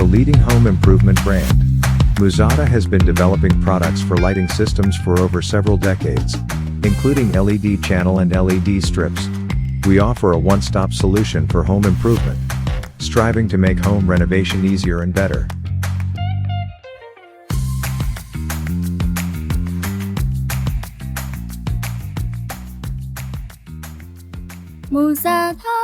a leading home improvement brand. Muzata has been developing products for lighting systems for over several decades, including LED channel and LED strips. We offer a one-stop solution for home improvement, striving to make home renovation easier and better. Muzata